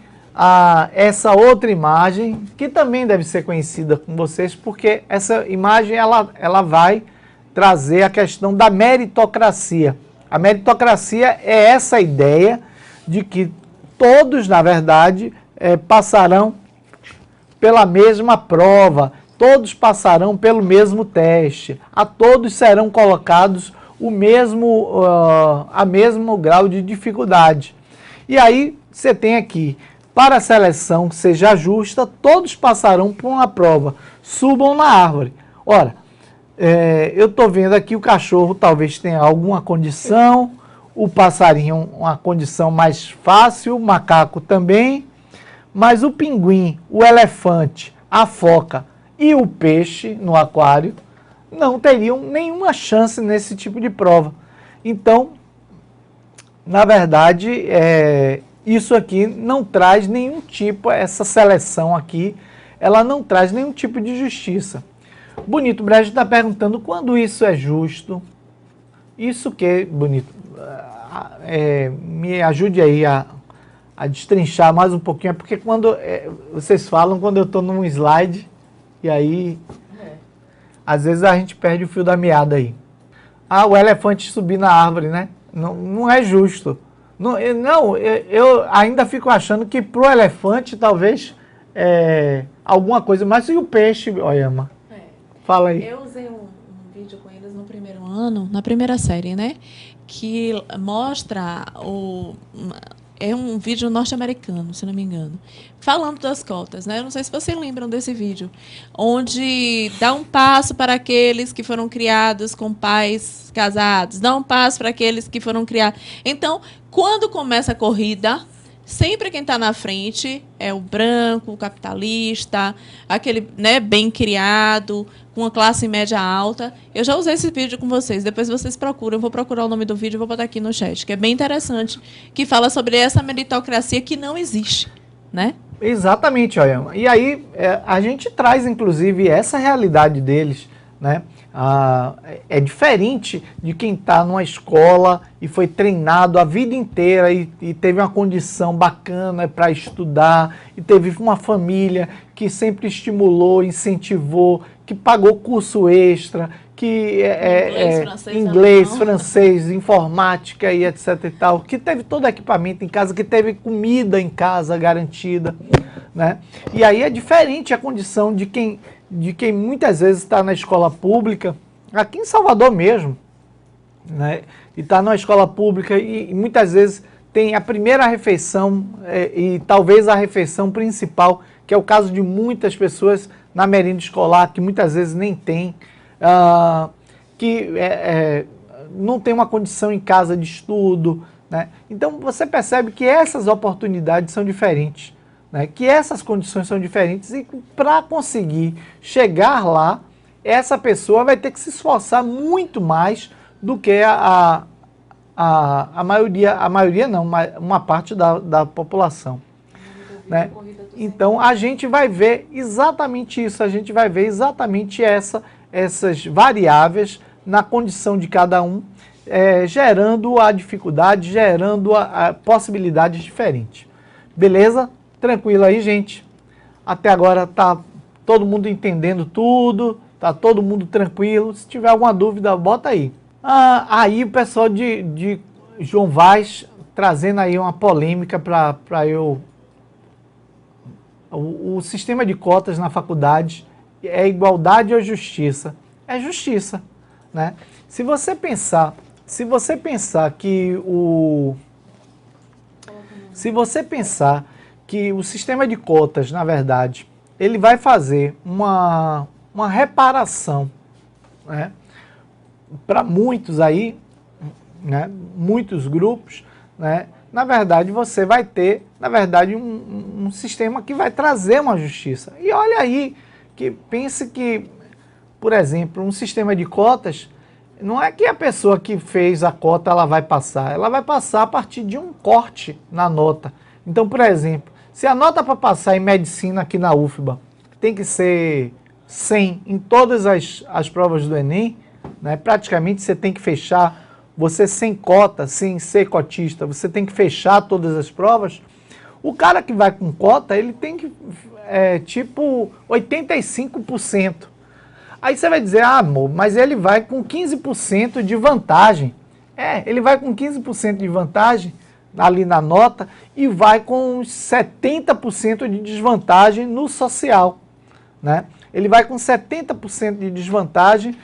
essa outra imagem, que também deve ser conhecida com vocês, porque essa imagem ela vai trazer a questão da meritocracia. A meritocracia é essa ideia de que todos, na verdade, passarão pela mesma prova, todos passarão pelo mesmo teste, a todos serão colocados a mesmo grau de dificuldade. E aí você tem aqui, para a seleção que seja justa, todos passarão por uma prova, subam na árvore. Ora, eu estou vendo aqui o cachorro talvez tenha alguma condição, o passarinho uma condição mais fácil, o macaco também, mas o pinguim, o elefante, a foca e o peixe no aquário não teriam nenhuma chance nesse tipo de prova. Então, na verdade, isso aqui não traz nenhum tipo, essa seleção aqui, ela não traz nenhum tipo de justiça. Bonito Brejo está perguntando quando isso é justo. Isso que, Bonito, me ajude aí a a destrinchar mais um pouquinho, é porque quando vocês falam, quando eu estou num slide, e aí, às vezes a gente perde o fio da meada aí. Ah, o elefante subir na árvore, né? Não, não é justo. Não, eu ainda fico achando que pro elefante, talvez, alguma coisa, mas e o peixe, Oyama? Fala aí. Eu usei um vídeo com eles no primeiro ano, na primeira série, né? Que mostra é um vídeo norte-americano, se não me engano, falando das cotas, né? Eu não sei se vocês lembram desse vídeo, onde dá um passo para aqueles que foram criados com pais casados, dá um passo para aqueles que foram criados. Então, quando começa a corrida, sempre quem está na frente é o branco, o capitalista, aquele, né, bem criado, com uma classe média alta. Eu já usei esse vídeo com vocês, depois vocês procuram, eu vou procurar o nome do vídeo e vou botar aqui no chat, que é bem interessante, que fala sobre essa meritocracia que não existe, né? Exatamente, Oyama. E aí a gente traz, inclusive, essa realidade deles, né? É diferente de quem está numa escola e foi treinado a vida inteira e teve uma condição bacana para estudar, e teve uma família que sempre estimulou, incentivou, que pagou curso extra, que inglês, francês, informática e etc e tal, que teve todo equipamento em casa, que teve comida em casa garantida, né? E aí é diferente a condição de quem muitas vezes está na escola pública, aqui em Salvador mesmo, né? E está na escola pública e muitas vezes tem a primeira refeição e talvez a refeição principal, que é o caso de muitas pessoas na merenda escolar, que muitas vezes nem tem, que não tem uma condição em casa de estudo, né? Então você percebe que essas oportunidades são diferentes, né? Que essas condições são diferentes e para conseguir chegar lá, essa pessoa vai ter que se esforçar muito mais do que a maioria não, uma parte da população, né? Então a gente vai ver exatamente isso, a gente vai ver exatamente essas variáveis na condição de cada um, gerando a dificuldade, gerando a possibilidades diferentes. Beleza? Tranquilo aí, gente? Até agora tá todo mundo entendendo tudo, tá todo mundo tranquilo. Se tiver alguma dúvida, bota aí. Aí o pessoal de João Vaz trazendo aí uma polêmica para eu... O sistema de cotas na faculdade é igualdade ou justiça? É justiça, né? Se você pensar que o sistema de cotas, na verdade, ele vai fazer uma reparação, né, para muitos aí, né, muitos grupos, né, na verdade você vai ter, na verdade, um sistema que vai trazer uma justiça. E olha aí, que pense que, por exemplo, um sistema de cotas, não é que a pessoa que fez a cota ela vai passar a partir de um corte na nota. Então, por exemplo, se a nota para passar em medicina aqui na UFBA tem que ser 100 em todas as provas do Enem, né, praticamente você tem que fechar, você sem cota, sem ser cotista, você tem que fechar todas as provas. O cara que vai com cota, ele tem que, tipo, 85%. Aí você vai dizer, amor, mas ele vai com 15% de vantagem. Ele vai com 15% de vantagem ali na nota e vai com 70% de desvantagem no social, né? Ele vai com 70% de desvantagem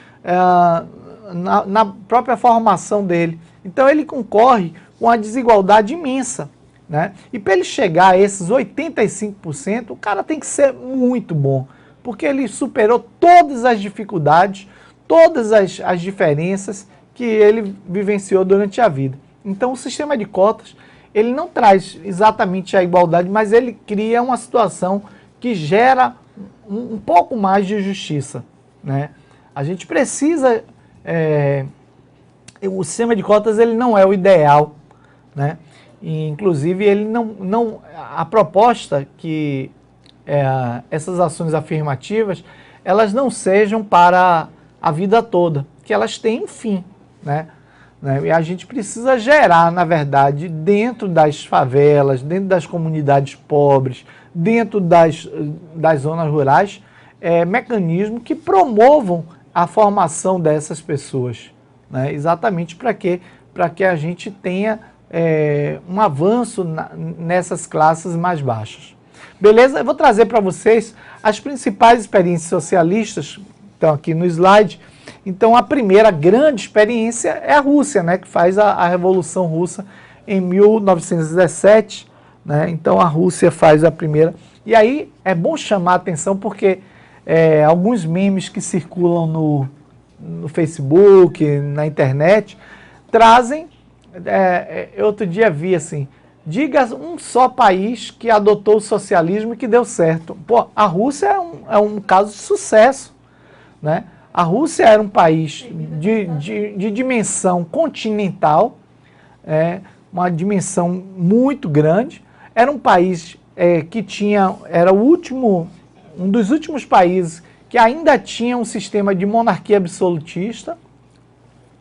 na própria formação dele. Então ele concorre com uma desigualdade imensa, né? E para ele chegar a esses 85%, o cara tem que ser muito bom, porque ele superou todas as dificuldades, todas as diferenças que ele vivenciou durante a vida. Então o sistema de cotas, ele não traz exatamente a igualdade, mas ele cria uma situação que gera um pouco mais de justiça, né? A gente precisa... o sistema de cotas ele não é o ideal, né? E, inclusive, ele não a proposta que essas ações afirmativas, elas não sejam para a vida toda, que elas têm um fim, né? né? E a gente precisa gerar, na verdade, dentro das favelas, dentro das comunidades pobres, dentro das zonas rurais, mecanismos que promovam a formação dessas pessoas, né? Exatamente para quê? Para que a gente tenha um avanço nessas classes mais baixas. Beleza? Eu vou trazer para vocês as principais experiências socialistas, estão aqui no slide. Então, a primeira grande experiência é a Rússia, né, que faz a Revolução Russa em 1917. Né? Então, a Rússia faz a primeira. E aí, é bom chamar a atenção porque alguns memes que circulam no Facebook, na internet, trazem... outro dia vi assim, diga um só país que adotou o socialismo e que deu certo. Pô, a Rússia é um caso de sucesso, né? A Rússia era um país de dimensão continental, uma dimensão muito grande, era um país que era um dos últimos países que ainda tinha um sistema de monarquia absolutista,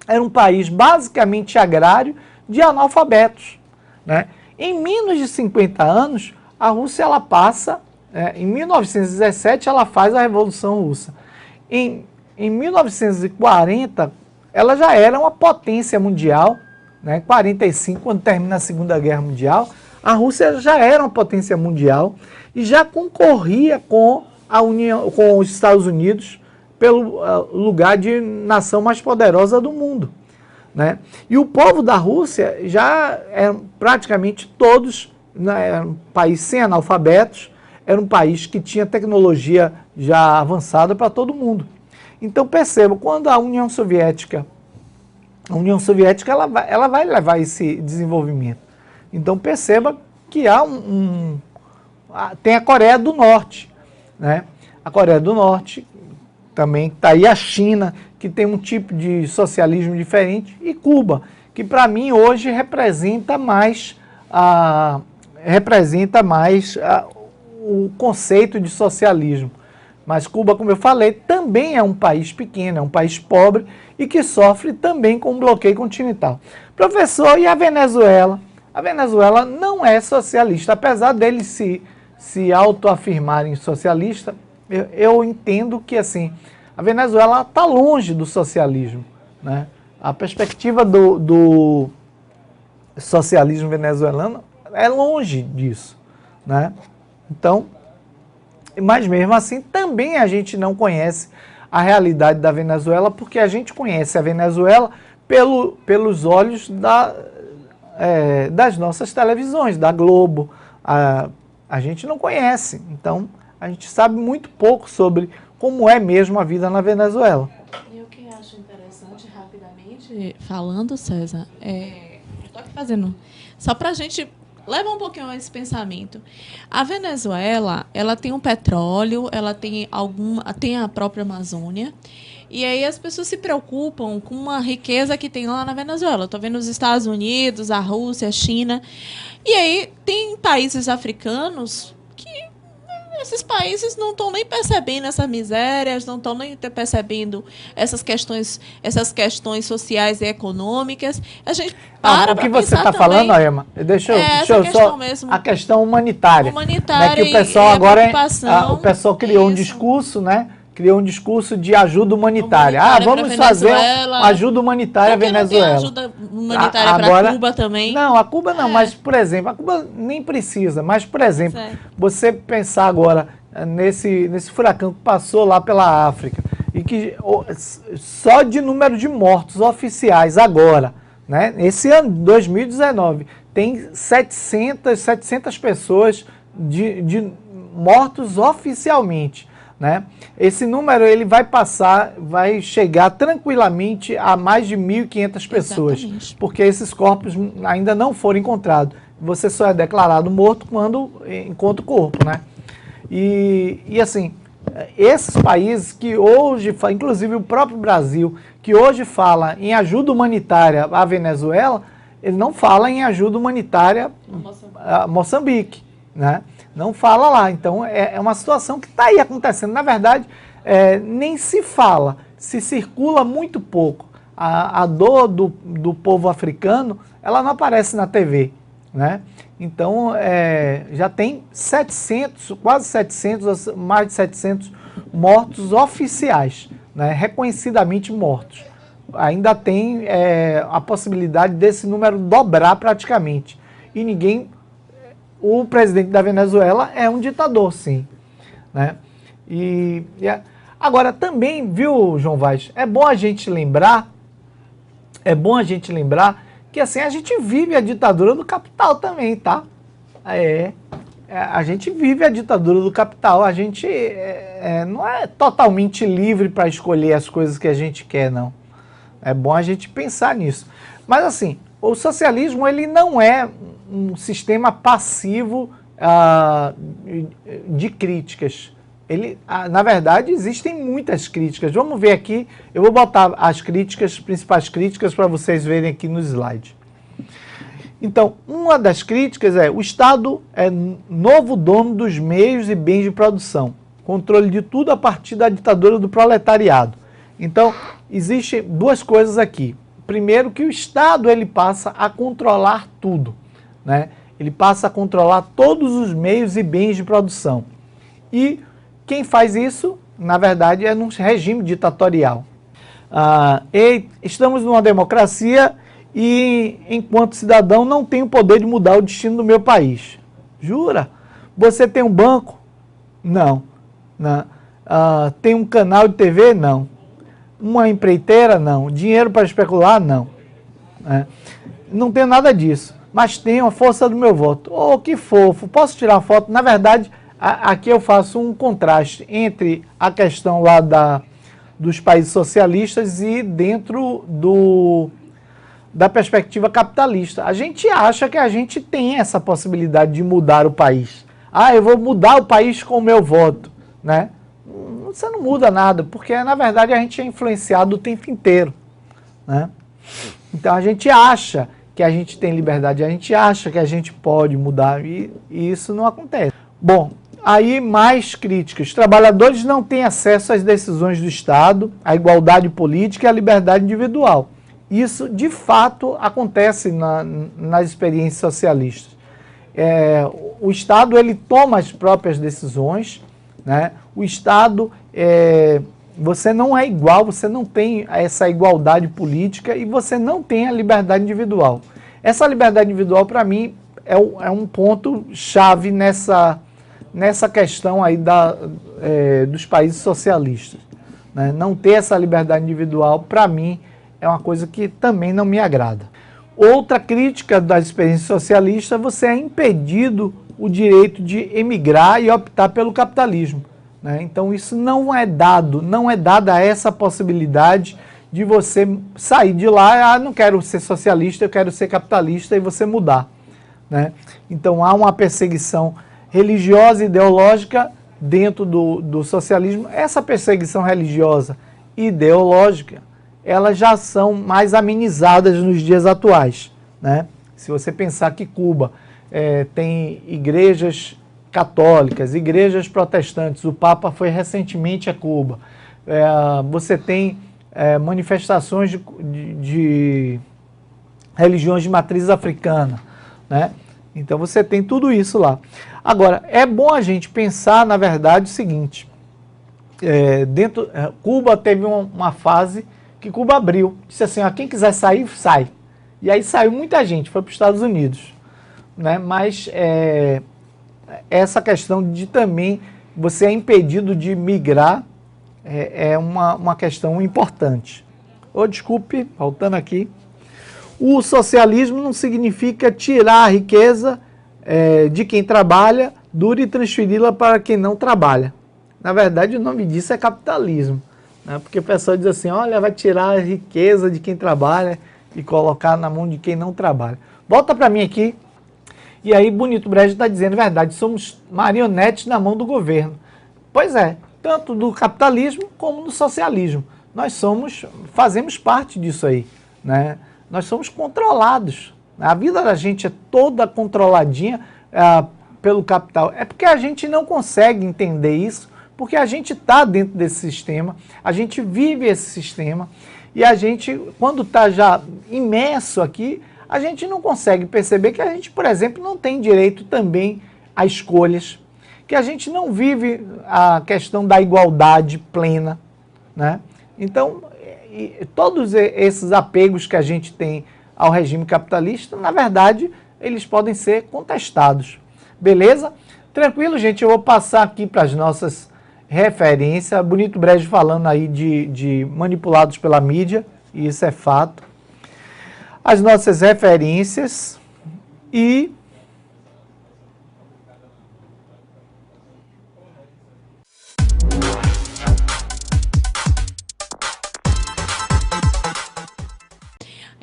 era um país basicamente agrário de analfabetos, né? Em menos de 50 anos, a Rússia ela passa, em 1917 ela faz a Revolução Russa. Em 1940, ela já era uma potência mundial, né? 45, quando termina a Segunda Guerra Mundial, a Rússia já era uma potência mundial e já concorria com os Estados Unidos pelo lugar de nação mais poderosa do mundo. Né? E o povo da Rússia já eram praticamente todos, né, era um país sem analfabetos, era um país que tinha tecnologia já avançada para todo mundo. Então perceba, quando a União Soviética ela vai levar esse desenvolvimento. Então perceba que tem a Coreia do Norte, né? A Coreia do Norte também está aí, a China, que tem um tipo de socialismo diferente, e Cuba, que para mim hoje representa mais o conceito de socialismo. Mas Cuba, como eu falei, também é um país pequeno, é um país pobre e que sofre também com um bloqueio continental. Professor, e a Venezuela? A Venezuela não é socialista, apesar deles se autoafirmarem socialista. Eu entendo que assim, a Venezuela está longe do socialismo, né? A perspectiva do socialismo venezuelano é longe disso, né? Então, mas mesmo assim também a gente não conhece a realidade da Venezuela, porque a gente conhece a Venezuela pelos olhos das nossas televisões, da Globo. A gente não conhece, então a gente sabe muito pouco sobre como é mesmo a vida na Venezuela. E o que eu acho interessante, rapidamente falando, César, estou aqui fazendo, só para a gente levar um pouquinho esse pensamento. A Venezuela, ela tem um petróleo, ela tem a própria Amazônia, e aí as pessoas se preocupam com uma riqueza que tem lá na Venezuela. Estou vendo os Estados Unidos, a Rússia, a China, e aí tem países africanos que esses países não estão nem percebendo essas misérias, não estão nem percebendo essas questões sociais e econômicas. A gente o que você está falando, Emma, deixa eu só mesmo, a questão humanitária, né, que o pessoal agora o pessoal criou um discurso, né? Criou um discurso de ajuda humanitária. Vamos fazer ajuda humanitária à Venezuela. Não tem ajuda humanitária para Cuba também? Não, a Cuba não, mas, por exemplo, a Cuba nem precisa. Mas, por exemplo, você pensar agora nesse furacão que passou lá pela África, e que só de número de mortos oficiais agora, né, esse ano, 2019, tem 700 pessoas de mortos oficialmente. Né? Esse número ele vai chegar tranquilamente a mais de 1.500 pessoas. Exatamente. Porque esses corpos ainda não foram encontrados. Você só é declarado morto quando encontra o corpo, né? E assim, esses países que hoje, inclusive o próprio Brasil, que hoje fala em ajuda humanitária à Venezuela, ele não fala em ajuda humanitária a Moçambique, né? Não fala lá. Então, é uma situação que está aí acontecendo. Na verdade, nem se fala, se circula muito pouco a dor do povo africano, ela não aparece na TV, né? Então, já tem 700, quase 700, mais de 700 mortos oficiais, né? Reconhecidamente mortos. Ainda tem a possibilidade desse número dobrar praticamente. E ninguém... O presidente da Venezuela é um ditador, sim, né? Agora, também, viu, João Vaz, é bom a gente lembrar que, assim, a gente vive a ditadura do capital também, tá? A gente vive a ditadura do capital, a gente não é totalmente livre para escolher as coisas que a gente quer, não. É bom a gente pensar nisso. Mas, assim, o socialismo, ele não é um sistema passivo de críticas. Na verdade, existem muitas críticas. Vamos ver aqui, eu vou botar as principais críticas para vocês verem aqui no slide. Então, uma das críticas é: o Estado é novo dono dos meios e bens de produção, controle de tudo a partir da ditadura do proletariado. Então, existem duas coisas aqui. Primeiro, que o Estado ele passa a controlar tudo, né? Ele passa a controlar todos os meios e bens de produção. E quem faz isso, na verdade, é num regime ditatorial. Estamos numa democracia e, enquanto cidadão, não tenho o poder de mudar o destino do meu país. Jura? Você tem um banco? Não. Tem um canal de TV? Não. Uma empreiteira? Não. Dinheiro para especular? Não. Não tenho nada disso, mas tenho a força do meu voto. Oh, que fofo, posso tirar foto? Na verdade, aqui eu faço um contraste entre a questão lá dos países socialistas e dentro da perspectiva capitalista. A gente acha que a gente tem essa possibilidade de mudar o país. Eu vou mudar o país com o meu voto, né? Você não muda nada, porque na verdade a gente é influenciado o tempo inteiro, né? Então a gente acha que a gente tem liberdade, a gente acha que a gente pode mudar e isso não acontece. Bom, aí mais críticas. Trabalhadores não têm acesso às decisões do Estado, à igualdade política e à liberdade individual. Isso, de fato, acontece nas experiências socialistas. O Estado ele toma as próprias decisões, né? O Estado, você não é igual, você não tem essa igualdade política e você não tem a liberdade individual. Essa liberdade individual, para mim, é um ponto-chave nessa questão aí dos países socialistas, né? Não ter essa liberdade individual, para mim, é uma coisa que também não me agrada. Outra crítica das experiências socialistas, você é impedido o direito de emigrar e optar pelo capitalismo, né? Então isso não é dada essa possibilidade de você sair de lá, não quero ser socialista, eu quero ser capitalista, e você mudar, né? Então há uma perseguição religiosa e ideológica dentro do socialismo. Essa perseguição religiosa e ideológica, elas já são mais amenizadas nos dias atuais, né? Se você pensar que Cuba tem igrejas católicas, igrejas protestantes, o Papa foi recentemente a Cuba, você tem manifestações de religiões de matriz africana, né? Então você tem tudo isso lá. Agora, é bom a gente pensar, na verdade, o seguinte: Cuba teve uma fase que Cuba abriu, disse assim: quem quiser sair, sai. E aí saiu muita gente, foi para os Estados Unidos, né? Mas essa questão de também você é impedido de migrar é uma questão importante. Desculpe, voltando aqui. O socialismo não significa tirar a riqueza de quem trabalha, dura, e transferi-la para quem não trabalha. Na verdade, o nome disso é capitalismo, né? Porque o pessoal diz assim: olha, vai tirar a riqueza de quem trabalha e colocar na mão de quem não trabalha. Volta para mim aqui. E aí Bonito Brejo está dizendo: verdade, somos marionetes na mão do governo. Pois é, tanto do capitalismo como do socialismo. Nós fazemos parte disso aí, né? Nós somos controlados. A vida da gente é toda controladinha pelo capital. É porque a gente não consegue entender isso, Porque a gente está dentro desse sistema, a gente vive esse sistema, e a gente, quando está já imerso aqui, a gente não consegue perceber que a gente, por exemplo, não tem direito também a escolhas, que a gente não vive a questão da igualdade plena, né? Então, todos esses apegos que a gente tem ao regime capitalista, na verdade, eles podem ser contestados. Beleza? Tranquilo, gente? Eu vou passar aqui para as nossas referências. Bonito Brejo falando aí de manipulados pela mídia, e isso é fato. As nossas referências e...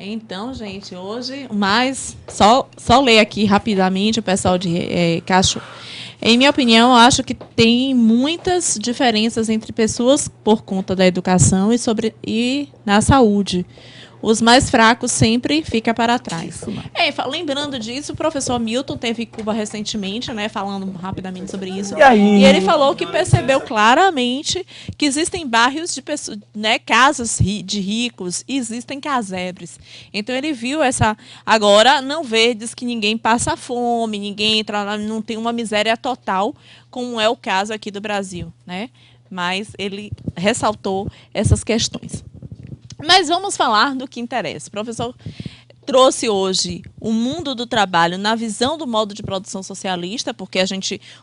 Então, gente, hoje, só ler aqui rapidamente o pessoal de Cacho. Em minha opinião, eu acho que tem muitas diferenças entre pessoas por conta da educação e na saúde. Os mais fracos sempre ficam para trás. Lembrando disso, o professor Milton teve em Cuba recentemente, né, falando rapidamente sobre isso. E ele falou que percebeu claramente que existem bairros de pessoas, né, casas de ricos, e existem casebres. Então ele viu essa... Agora, não vê, diz que ninguém passa fome, ninguém entra, não tem uma miséria total, como é o caso aqui do Brasil, né? Mas ele ressaltou essas questões. Mas vamos falar do que interessa. O professor trouxe hoje o mundo do trabalho na visão do modo de produção socialista, porque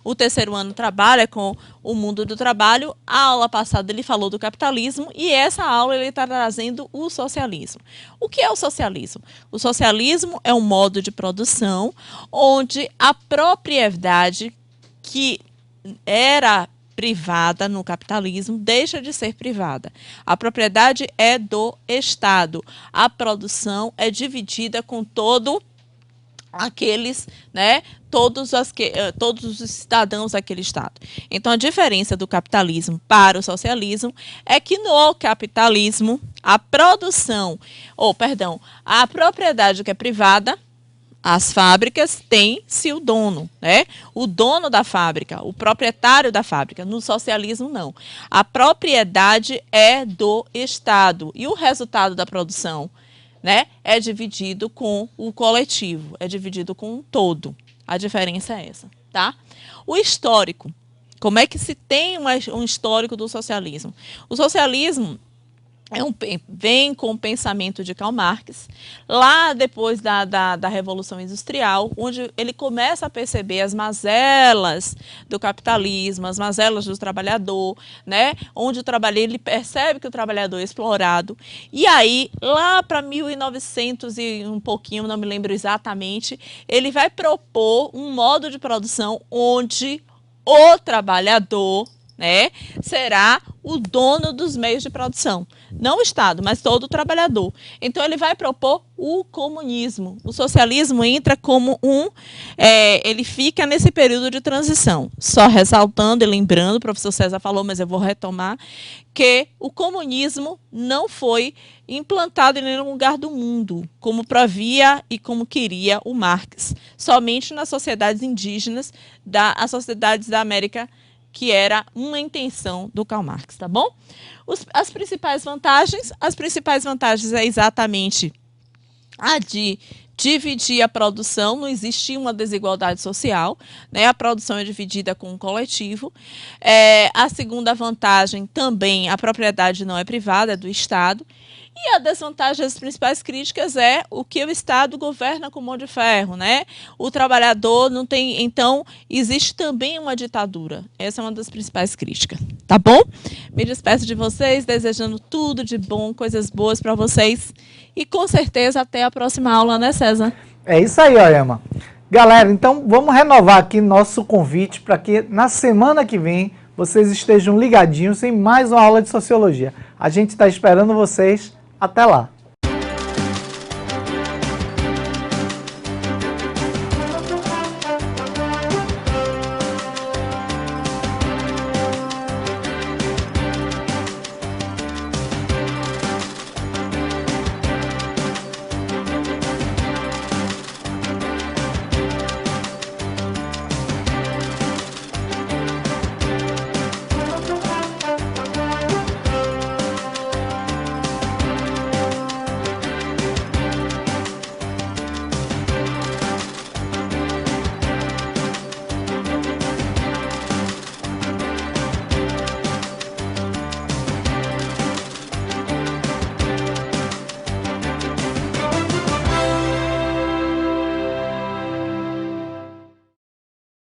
o terceiro ano trabalha com o mundo do trabalho. A aula passada ele falou do capitalismo e essa aula ele está trazendo o socialismo. O que é o socialismo? O socialismo é um modo de produção onde a propriedade que era privada no capitalismo deixa de ser privada. A propriedade é do Estado. A produção é dividida com todos os cidadãos daquele Estado. Então, a diferença do capitalismo para o socialismo é que no capitalismo a propriedade que é privada, as fábricas têm-se o dono, né? O dono da fábrica, o proprietário da fábrica. No socialismo, não. A propriedade é do Estado. E o resultado da produção, né, é dividido com o coletivo, é dividido com um todo. A diferença é essa, tá? O histórico. Como é que se tem um histórico do socialismo? O socialismo vem com o pensamento de Karl Marx, lá depois da Revolução Industrial, onde ele começa a perceber as mazelas do capitalismo, as mazelas do trabalhador, né? Onde ele percebe que o trabalhador é explorado. E aí, lá para 1900 e um pouquinho, não me lembro exatamente, ele vai propor um modo de produção onde o trabalhador, né, será o dono dos meios de produção. Não o Estado, mas todo o trabalhador. Então, ele vai propor o comunismo. O socialismo entra como ele fica nesse período de transição. Só ressaltando e lembrando, o professor César falou, mas eu vou retomar, que o comunismo não foi implantado em nenhum lugar do mundo, como previa e como queria o Marx. Somente nas sociedades indígenas, as sociedades da América, que era uma intenção do Karl Marx, tá bom? As principais vantagens é exatamente a de dividir a produção, não existia uma desigualdade social, né? A produção é dividida com um coletivo. A segunda vantagem também, a propriedade não é privada, é do Estado. E a desvantagem, as principais críticas é o que o Estado governa com mão de ferro, né? O trabalhador não tem... Então, existe também uma ditadura. Essa é uma das principais críticas, tá bom? Me despeço de vocês, desejando tudo de bom, coisas boas para vocês. E, com certeza, até a próxima aula, né, César? É isso aí, Emma. Galera, então, vamos renovar aqui nosso convite para que, na semana que vem, vocês estejam ligadinhos em mais uma aula de Sociologia. A gente está esperando vocês. Até lá!